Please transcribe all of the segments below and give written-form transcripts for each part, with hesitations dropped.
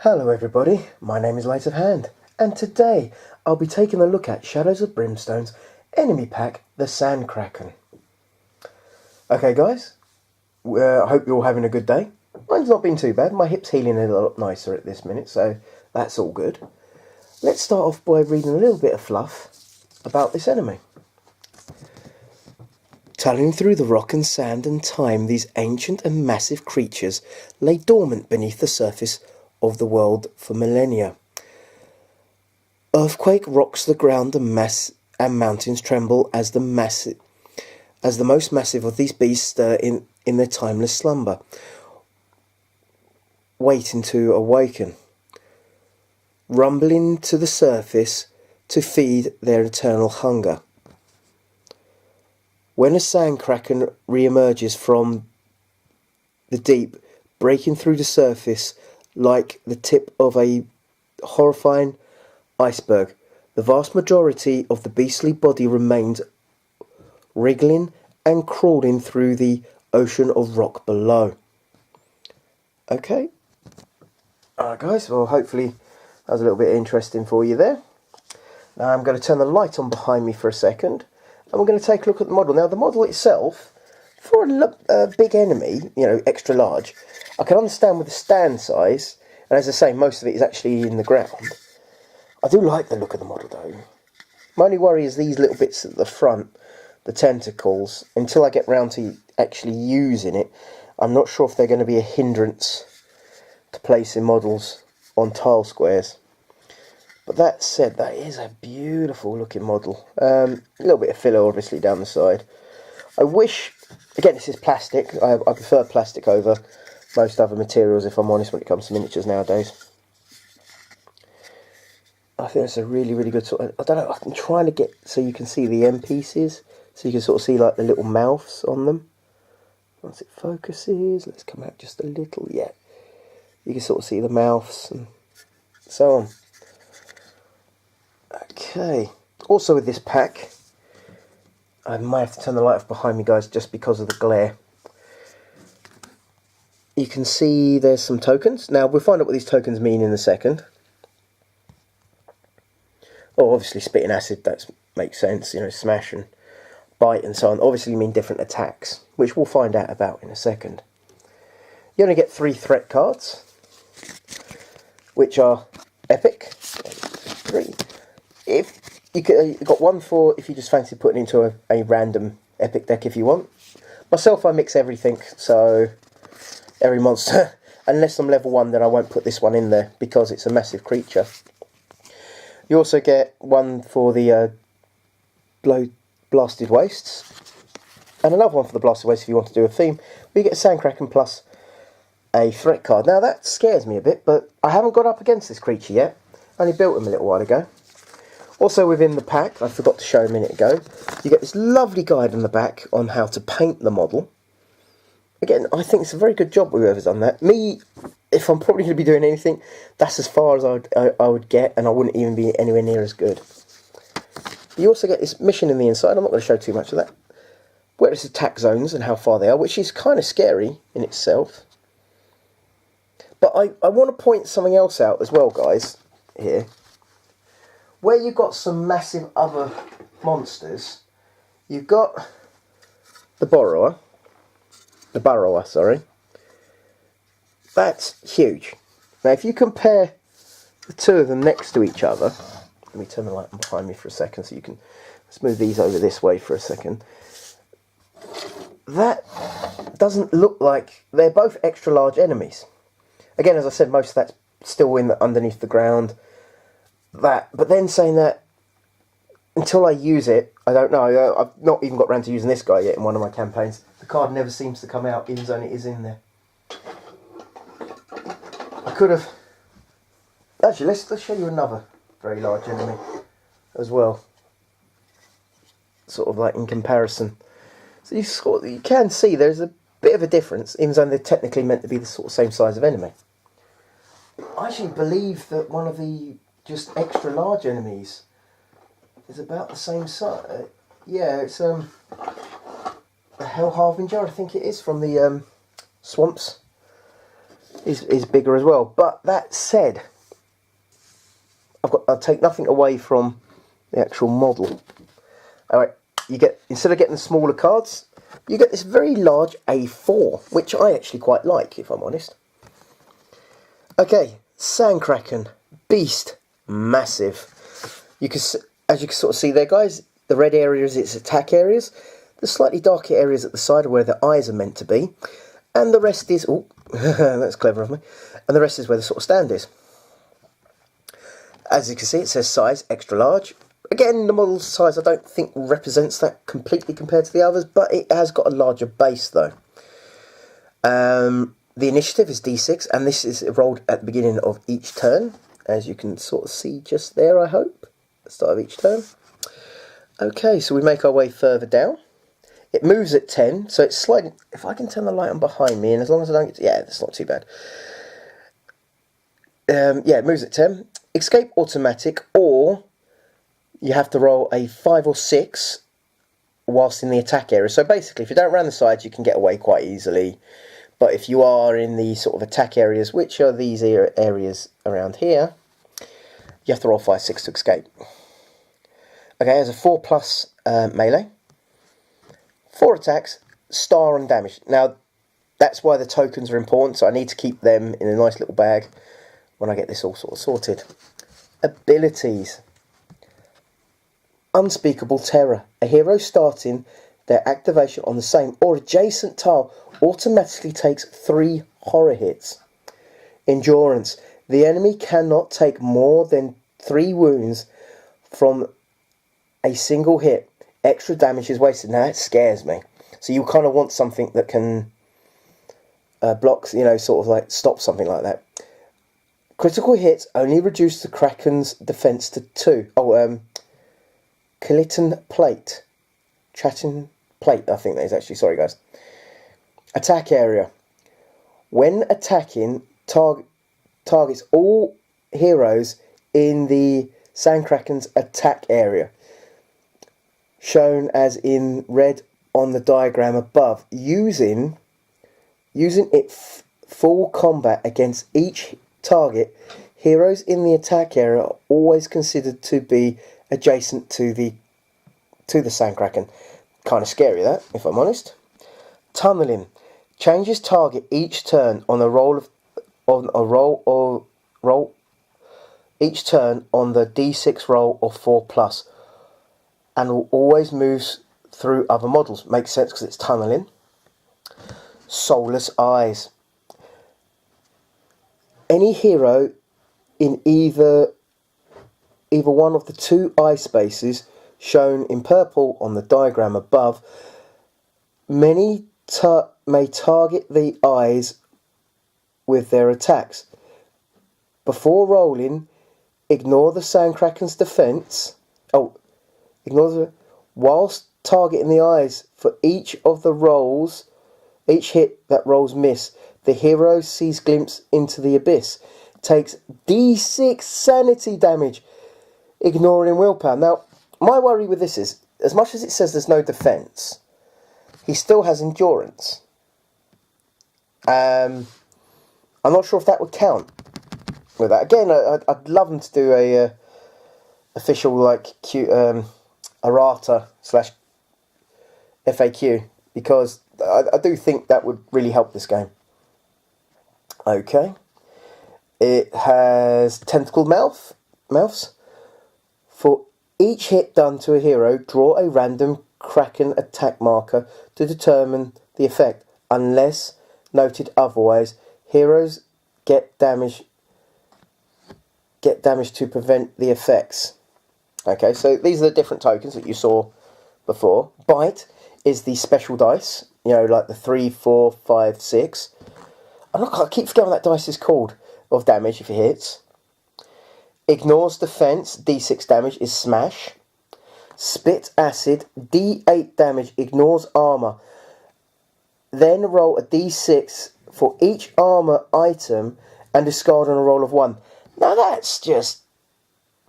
Hello everybody, my name is Light of Hand, and today I'll be taking a look at Shadows of Brimstone's enemy pack, the Sand Kraken. Okay guys, I hope you're all having a good day. Mine's not been too bad, my hip's healing a lot nicer at this minute, so that's all good. Let's start off by reading a little bit of fluff about this enemy. Tunneling through the rock and sand and time, these ancient and massive creatures lay dormant beneath the surface of the world for millennia. Earthquake rocks the ground and mountains tremble as the most massive of these beasts stir in their timeless slumber, waiting to awaken, rumbling to the surface to feed their eternal hunger. When a sand kraken re-emerges from the deep, breaking through the surface like the tip of a horrifying iceberg, the vast majority of the beastly body remains wriggling and crawling through the ocean of rock below. Okay. Alright guys, well hopefully that was a little bit interesting for you there. Now I'm going to turn the light on behind me for a second, and we're going to take a look at the model. Now the model itself, for a big enemy, you know, extra large, I can understand with the stand size, and as I say, most of it is actually in the ground. I do like the look of the model though. My only worry is these little bits at the front, the tentacles. Until I get round to actually using it, I'm not sure if they're going to be a hindrance to placing models on tile squares. But that said, that is a beautiful looking model. A little bit of filler obviously down the side. I wish, again this is plastic, I prefer plastic over most other materials if I'm honest when it comes to miniatures nowadays. I think it's a really good sort of, I don't know, I'm trying to get so you can see the end pieces, so you can sort of see like the little mouths on them. Once it focuses, let's come out just a little, yeah. You can sort of see the mouths and so on. Okay, also with this pack, I might have to turn the light off behind me guys just because of the glare. You can see there's some tokens. Now we'll find out what these tokens mean in a second. Oh, obviously spitting acid, that makes sense, you know, smash and bite and so on. Obviously mean different attacks, which we'll find out about in a second. You only get 3 threat cards, which are epic. 3. If you've got 1 for if you just fancy putting into a random epic deck if you want. Myself, I mix everything, so every monster, unless I'm level 1, then I won't put this one in there because it's a massive creature. You also get 1 for the Blasted Wastes, and another 1 for the Blasted Wastes if you want to do a theme. But you get a Sand Kraken plus a threat card. Now that scares me a bit, but I haven't got up against this creature yet. I only built him a little while ago. Also within the pack, I forgot to show a minute ago, you get this lovely guide on the back on how to paint the model. Again, I think it's a very good job whoever's done that. Me, if I'm probably going to be doing anything, that's as far as I would get, and I wouldn't even be anywhere near as good. You also get this mission in the inside. I'm not going to show too much of that. Where it's attack zones and how far they are, which is kind of scary in itself. But I want to point something else out as well, guys, here. Where you've got some massive other monsters, you've got the burrower, sorry. That's huge. Now if you compare the 2 of them next to each other, let me turn the light on behind me for a second so you can, let's move these over this way for a second. That doesn't look like, they're both extra large enemies. Again, as I said, most of that's still underneath the ground. But then saying that, until I use it, I don't know. I've not even got around to using this guy yet in one of my campaigns. The card never seems to come out, even though it is in there. I could have... Actually, let's show you another very large enemy as well. Sort of like in comparison. So you can see there's a bit of a difference, even though they're technically meant to be the sort of same size of enemy. I actually believe that one of the just extra large enemies is about the same size. Yeah, it's the Hell Harbinger, I think it is, from the Swamps. is bigger as well. But that said, I'll take nothing away from the actual model. Alright, you get, instead of getting the smaller cards, you get this very large A4, which I actually quite like, if I'm honest. Okay, Sand Kraken, beast, massive. You can, as you can sort of see there, guys, the red area is its attack areas. The slightly darker areas at the side are where the eyes are meant to be, and the rest is, oh, that's clever of me, and the rest is where the sort of stand is. As you can see, it says size, extra large. Again, the model's size I don't think represents that completely compared to the others, but it has got a larger base though. The initiative is D6, and this is rolled at the beginning of each turn, as you can sort of see just there, I hope, at the start of each turn. Okay, so we make our way further down. It moves at 10, so it's sliding. If I can turn the light on behind me, and as long as I don't get, yeah, that's not too bad. Yeah, it moves at 10. Escape automatic, or you have to roll a 5 or 6 whilst in the attack area. So basically, if you don't round the sides, you can get away quite easily. But if you are in the sort of attack areas, which are these areas around here, you have to roll 5, 6 to escape. Okay, as a 4+ melee, 4 attacks, star and damage. Now, that's why the tokens are important, so I need to keep them in a nice little bag when I get this all sort of sorted. Abilities. Unspeakable Terror. A hero starting their activation on the same or adjacent tile automatically takes 3 horror hits. Endurance. The enemy cannot take more than 3 wounds from a single hit. Extra damage is wasted. Now that scares me. So you kind of want something that can block, you know, sort of like stop something like that. Critical hits only reduce the Kraken's defense to 2. Oh, Kilitan Plate. Chatin Plate, I think that is actually. Sorry, guys. Attack area. When attacking, targets all heroes in the Sand Kraken's attack area, shown as in red on the diagram above. Using it full combat against each target, heroes in the attack area are always considered to be adjacent to the Sand Kraken. Kind of scary that, if I'm honest. Tunneling. Changes target each turn on a roll each turn on the D6 roll of 4+, and will always move through other models. Makes sense because it's tunneling. Soulless Eyes. Any hero in either one of the 2 eye spaces shown in purple on the diagram above may target the eyes with their attacks. Before rolling, ignore the Sand Kraken's defense. Whilst targeting the eyes for each of the rolls, each hit that rolls miss, the hero sees glimpse into the abyss, takes D6 sanity damage, ignoring willpower. Now, my worry with this is, as much as it says there's no defense, he still has endurance. I'm not sure if that would count with that. Again, I'd love them to do a official like errata / FAQ, because I do think that would really help this game. Okay, it has tentacled mouths. For each hit done to a hero, draw a random Kraken attack marker to determine the effect. Unless noted otherwise, heroes get damage to prevent the effects. Okay, so these are the different tokens that you saw before. Bite is the special dice, you know, like the 3, 4, 5, 6. I keep forgetting what that dice is called, of damage if it hits. Ignores defense, D6 damage is smash. Spit acid, D8 damage, ignores armor. Then roll a D6 for each armor item and discard on a roll of 1. Now that's just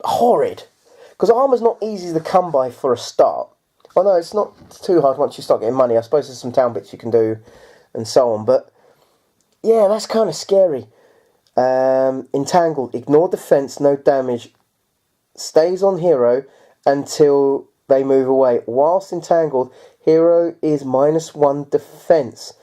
horrid, because armor's not easy to come by for a start. Well, no, it's not too hard once you start getting money. I suppose there's some town bits you can do and so on, but yeah, that's kind of scary. Entangled, ignore defense, no damage. Stays on hero until they move away. Whilst entangled, hero is -1 defense.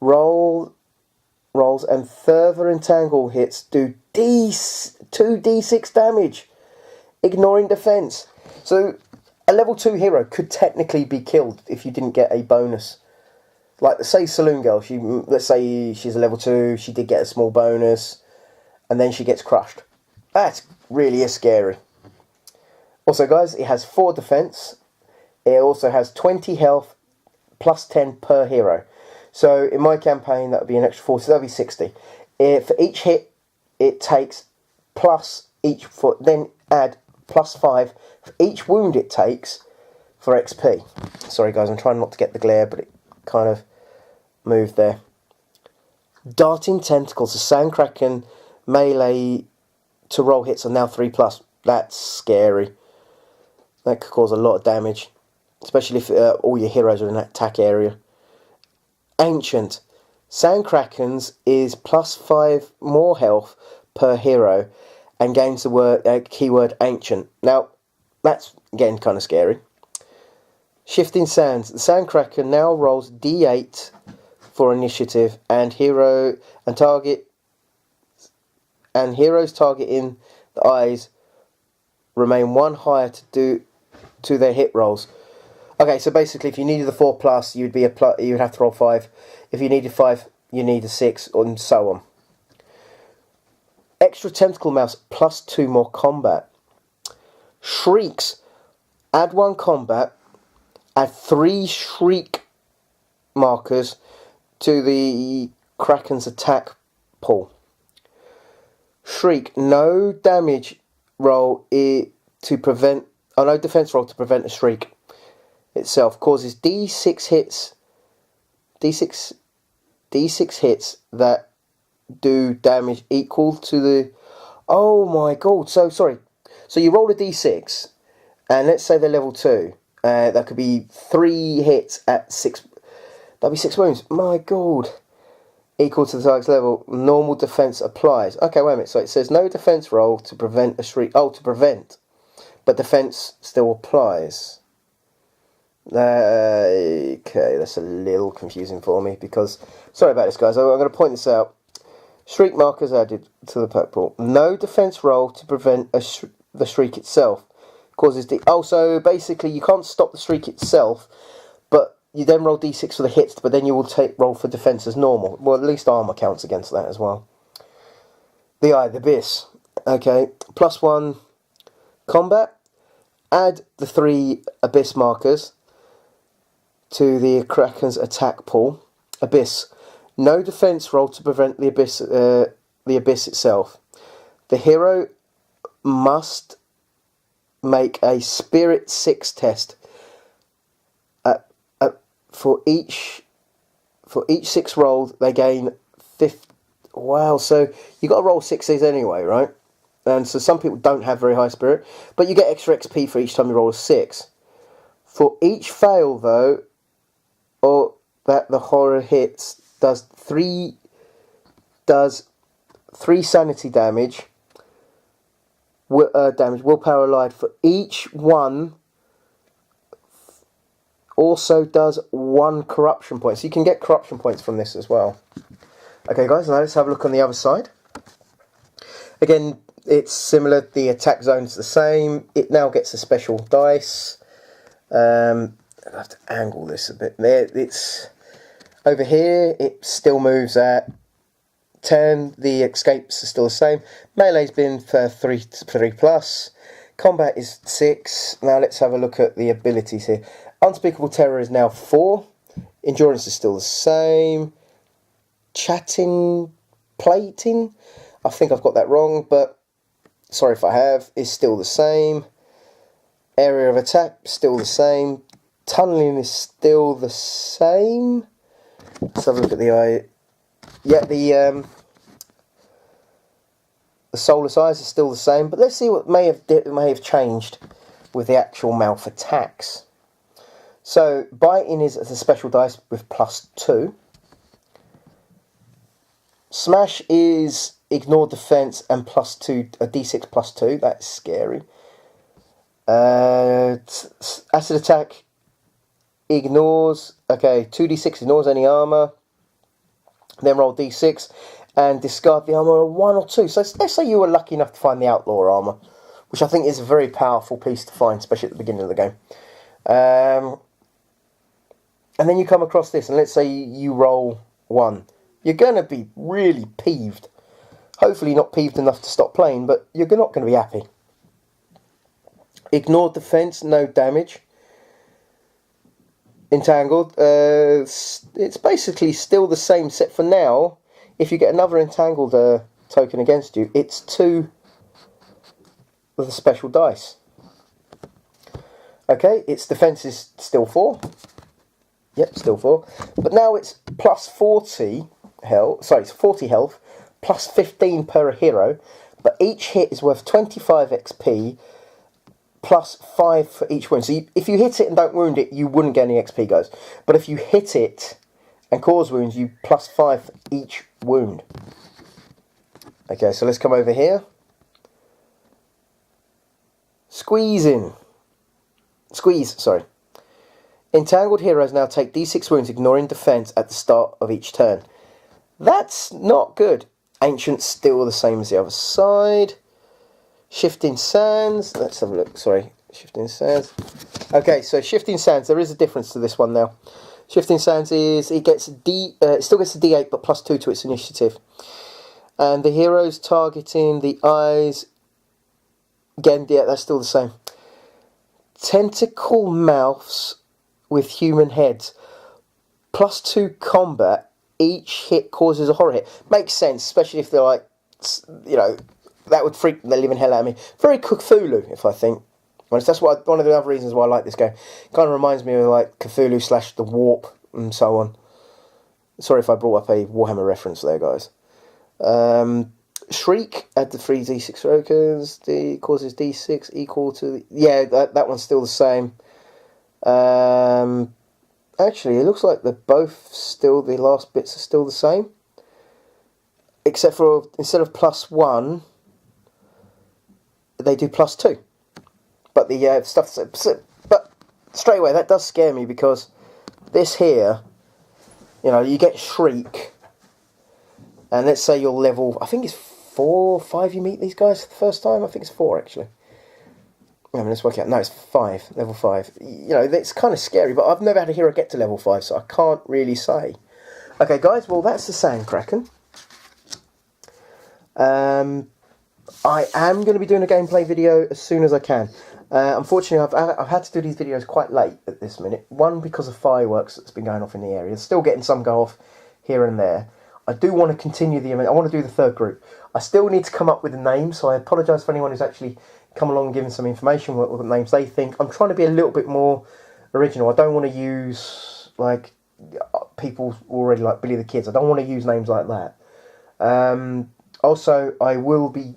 Rolls and further entangle hits do 2d6 damage, ignoring defense. So a level 2 hero could technically be killed if you didn't get a bonus. Like, say Saloon Girl, let's say she's a level 2, she did get a small bonus, and then she gets crushed. That really is scary. Also, guys, it has 4 defense. It also has 20 health, plus 10 per hero. So in my campaign, that would be an extra 40, so that would be 60. For each hit, it takes plus each foot, then add +5 for each wound it takes for XP. Sorry, guys, I'm trying not to get the glare, but it kind of moved there. Darting tentacles. The Sand Kraken melee to roll hits are now 3+. That's scary. That could cause a lot of damage, especially if all your heroes are in that attack area. Ancient. Sand Krakens is +5 more health per hero and gains the keyword ancient. Now, that's again kind of scary. Shifting Sands. The Sand Kraken now rolls D8 for initiative and heroes targeting the eyes remain 1 higher to their hit rolls. Okay, so basically, if you needed the 4+, you'd have to roll 5. If you needed 5, you need a 6, and so on. Extra Tentacle Mouse, +2 more combat. Shrieks, add 1 combat. Add 3 shriek markers to the Kraken's attack pool. Shriek, no damage roll to prevent. Oh, no defense roll to prevent a shriek itself. Causes D6 hits. D6 hits that do damage equal to the. Oh my god! So sorry. So you roll a D6, and let's say they're level 2. That could be 3 hits at 6. That'd be 6 wounds. My god. Equal to the target's level. Normal defense applies. Okay, wait a minute. So it says no defense roll to prevent a shriek. Oh, to prevent. But defense still applies. Okay, that's a little confusing for me because... Sorry about this, guys. I'm going to point this out. Shriek markers added to the pack pool. No defense roll to prevent the shriek itself. Causes the... Oh, so basically you can't stop the shriek itself, but you then roll d6 for the hits, but then you will roll for defense as normal. Well, at least armor counts against that as well. The Eye, the Abyss. Okay, +1 combat. Add the 3 Abyss markers to the Kraken's attack pool. Abyss. No defense roll to prevent the Abyss itself. The hero must make a Spirit 6 test. For each 6 rolled, they gain 50. Wow, so you got to roll 6s anyway, right? And so some people don't have very high spirit, but you get extra XP for each time you roll a 6. For each fail, though, or that the horror hits, does 3 sanity damage. Willpower allied for each one. Also does 1 corruption point. So you can get corruption points from this as well. Okay, guys, now let's have a look on the other side. Again, it's similar. The attack zone's the same. It now gets a special dice. I'll have to angle this a bit. It's over here. It still moves at 10. The escapes are still the same. Melee's been for 3+. Combat is 6. Now let's have a look at the abilities here. Unspeakable Terror is now 4. Endurance is still the same. Plating, I think I've got that wrong, but sorry if I have, is still the same. Area of attack, still the same. Tunneling is still the same. Let's have a look at the eye. Yeah, the soulless eyes is still the same, but let's see what may have changed with the actual mouth attacks. So, biting is a special dice with +2. Smash is ignore defense and +2, a d6 +2. That's scary. Acid attack ignores, okay, 2d6 ignores any armor. Then roll d6 and discard the armor of 1 or 2. So let's say you were lucky enough to find the outlaw armor, which I think is a very powerful piece to find, especially at the beginning of the game. And then you come across this, and let's say you roll 1. You're going to be really peeved. Hopefully not peeved enough to stop playing, but you're not going to be happy. Ignore defense, no damage. Entangled, it's basically still the same, except for now, if you get another entangled token against you, it's 2 with a special dice. Okay, its defense is still 4. Yep, still 4. But now it's plus 40 health, sorry, it's 40 health, plus 15 per hero, but each hit is worth 25 XP, plus 5 for each wound. So if you hit it and don't wound it, you wouldn't get any XP, guys. But if you hit it and cause wounds, you plus 5 for each wound. Okay, so let's come over here. Squeeze, sorry. Entangled heroes now take d6 wounds, ignoring defense at the start of each turn. That's not good. Ancient's still the same as the other side. Shifting Sands. Let's have a look. Sorry, Shifting Sands. Okay, so Shifting Sands. There is a difference to this one now. Shifting Sands is it still gets a D8, but plus 2 to its initiative. And the heroes targeting the eyes. Again, yeah, that's still the same. Tentacle mouths with human heads. Plus 2 combat. Each hit causes a horror hit. Makes sense, especially if they're like, you know, that would freak the living hell out of me. Very Cthulhu, if I think. That's one of the other reasons why I like this game. It kind of reminds me of like Cthulhu / The Warp and so on. Sorry if I brought up a Warhammer reference there, guys. Shriek, add the 3 d6 tokens. D causes d6 equal to the, yeah, that one's still the same. Actually, it looks like they're both still, the last bits are still the same. Except for, instead of plus 1, they do plus 2. But the stuff, but straight away, that does scare me, because this here, you know, you get Shriek, and let's say you're level, I think it's 4 or 5 you meet these guys for the first time. I think it's 4, actually. I mean, let's work out. No, it's 5, level 5. You know, it's kind of scary, but I've never had a hero get to level 5, so I can't really say. Okay, guys, well, that's the Sand Kraken. I am going to be doing a gameplay video as soon as I can. Unfortunately, I've had to do these videos quite late at this minute. One, because of fireworks that's been going off in the area. Still getting some go off here and there. I do want to continue I want to do the third group. I still need to come up with a name, so I apologise for anyone who's actually come along and given some information what the names they think. I'm trying to be a little bit more original. I don't want to use, like, people already like Billy the Kids. I don't want to use names like that. Also, I will be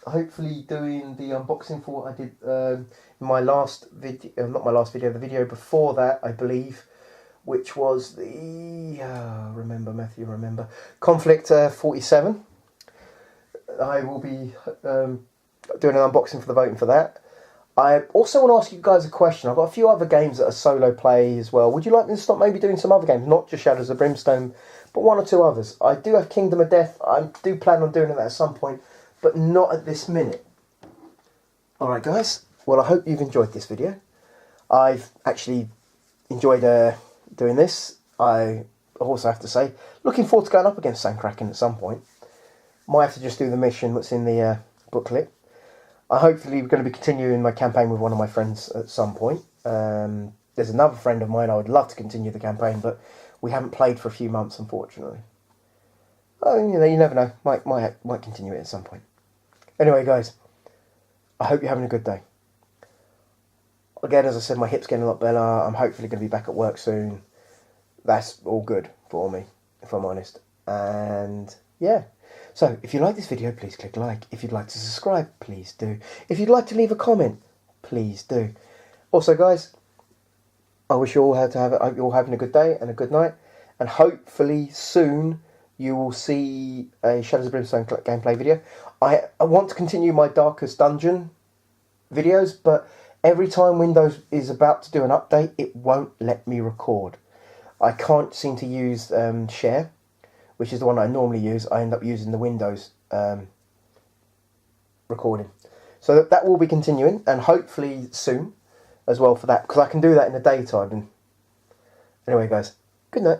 hopefully doing the unboxing for what I did in my last video, not my last video, the video before that, I believe, which was the, remember, Conflict 47. I will be doing an unboxing for the voting for that. I also want to ask you guys a question. I've got a few other games that are solo play as well. Would you like me to stop maybe doing some other games, not just Shadows of Brimstone, but 1 or 2 others? I do have Kingdom of Death. I do plan on doing that at some point, but not at this minute. Alright guys, well, I hope you've enjoyed this video. I've actually enjoyed doing this. I also have to say, looking forward to going up against Sand Kraken at some point. Might have to just do the mission that's in the booklet. I hopefully we're going to be continuing my campaign with one of my friends at some point. There's another friend of mine I would love to continue the campaign, but we haven't played for a few months, unfortunately. Oh, you know, you never know. Might continue it at some point. Anyway, guys, I hope you're having a good day. Again, as I said, my hip's getting a lot better. I'm hopefully going to be back at work soon. That's all good for me, if I'm honest. And yeah. So, if you like this video, please click like. If you'd like to subscribe, please do. If you'd like to leave a comment, please do. Also, guys, I wish you all hope you're all having a good day and a good night. And hopefully soon, you will see a Shadows of Brimstone gameplay video. I want to continue my Darkest Dungeon videos, but every time Windows is about to do an update, it won't let me record. I can't seem to use Share, which is the one I normally use. I end up using the Windows recording. So that will be continuing, and hopefully soon as well for that, because I can do that in the daytime. And anyway, guys, good night.